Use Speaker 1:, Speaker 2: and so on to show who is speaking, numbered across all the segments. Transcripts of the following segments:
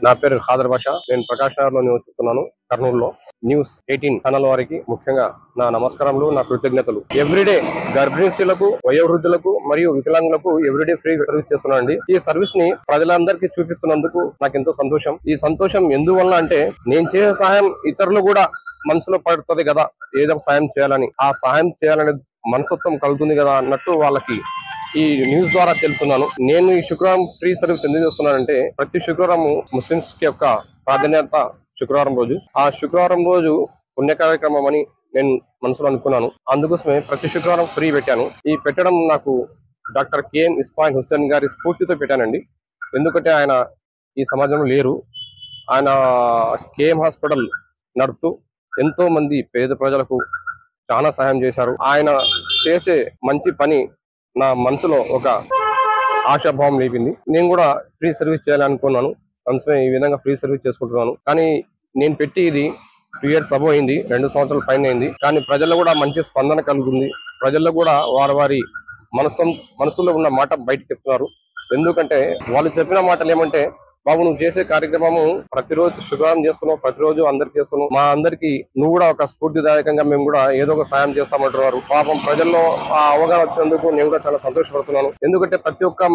Speaker 1: నా పేరు ఖాదర్ బాషా. నేను ప్రకాష్ నగర్ లో నివసిస్తున్నాను, కర్నూలులో. న్యూస్ 18 ఛానల్ వారికి ముఖ్యంగా నా నమస్కారములు, నా కృతజ్ఞతలు. ఎవ్రీడే గర్భిణీలకు, వయోవృద్ధులకు మరియు వికలాంగులకు ఎవ్రీడే ఫ్రీ సర్వీస్ చేస్తున్నానండి. ఈ సర్వీస్ ని ప్రజలందరికీ చూపిస్తున్నందుకు నాకు ఎంతో సంతోషం. ఈ సంతోషం ఎందువల్ల అంటే, నేను చేసే సహాయం ఇతరులు కూడా మనసులో పడుతుంది కదా, ఏదో సాయం చేయాలని, ఆ సహాయం చేయాలనే మనస్తత్వం కలుగుతుంది కదా అన్నట్టు వాళ్ళకి ఈ న్యూస్ ద్వారా తెలుపుతున్నాను. నేను ఈ శుక్రవారం ఫ్రీ సర్వీస్ ఎందుకు చేస్తున్నానంటే, ప్రతి శుక్రవారం ముస్లింస్ కి యొక్క ప్రాధాన్యత శుక్రవారం రోజు. ఆ శుక్రవారం రోజు పుణ్య కార్యక్రమం అని నేను మనసులో అనుకున్నాను. అందుకోసమే ప్రతి శుక్రవారం ఫ్రీ పెట్టాను. ఈ పెట్టడం నాకు డాక్టర్ కేఎం ఇస్మాయిల్ హుస్సేన్ గారి స్ఫూర్తితో పెట్టానండి. ఎందుకంటే ఆయన ఈ సమాజంలో లేరు. ఆయన కేఎం హాస్పిటల్ నడుపుతూ ఎంతో మంది పేద ప్రజలకు చాలా సహాయం చేశారు. ఆయన చేసే మంచి పని నా మనసులో ఒక ఆశాభావం లేపింది. నేను కూడా ఫ్రీ సర్వీస్ చేయాలనుకున్నాను. అందుకే ఈ విధంగా ఫ్రీ సర్వీస్ చేసుకుంటున్నాను. కానీ నేను పెట్టి ఇది 2 years అబో అయింది, 2 సంవత్సరాల పైన అయింది. కానీ ప్రజల్లో కూడా మంచి స్పందన కలుగుతుంది. ప్రజల్లో కూడా వారి మనసులో ఉన్న మాట బయటకు చెప్తున్నారు. ఎందుకంటే వాళ్ళు చెప్పిన మాటలు ఏమంటే, బాబు నువ్వు చేసే కార్యక్రమము ప్రతిరోజు శుక్రవారం చేస్తున్నావు, ప్రతిరోజు అందరికి చేస్తున్నావు, మా అందరికి నువ్వు కూడా ఒక స్ఫూర్తిదాయకంగా మేము కూడా ఏదో ఒక సాయం చేస్తామంటున్నారు. పాపం ప్రజల్లో ఆ అవగాహన వచ్చినందుకు నేను కూడా చాలా సంతోషపడుతున్నాను. ఎందుకంటే ప్రతి ఒక్క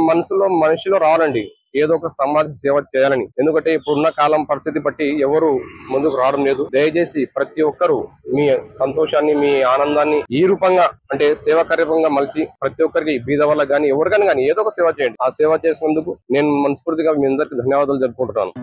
Speaker 1: మనిషిలో రావాలండి ఏదో ఒక సమాజ సేవ చేయాలని. ఎందుకంటే ఇప్పుడున్న కాలం పరిస్థితి బట్టి ఎవరు ముందుకు రావడం లేదు. దయచేసి ప్రతి ఒక్కరు మీ సంతోషాన్ని, మీ ఆనందాన్ని ఈ రూపంగా అంటే సేవా కార్యక్రమంగా మలిచి ప్రతి ఒక్కరికి, బీద వాళ్ళకి కానీ ఎవరికైనా కానీ ఏదో ఒక సేవ చేయండి. ఆ సేవ చేసినందుకు నేను మనస్ఫూర్తిగా మీ అందరికీ ధన్యవాదాలు జరుపుకుంటున్నాను.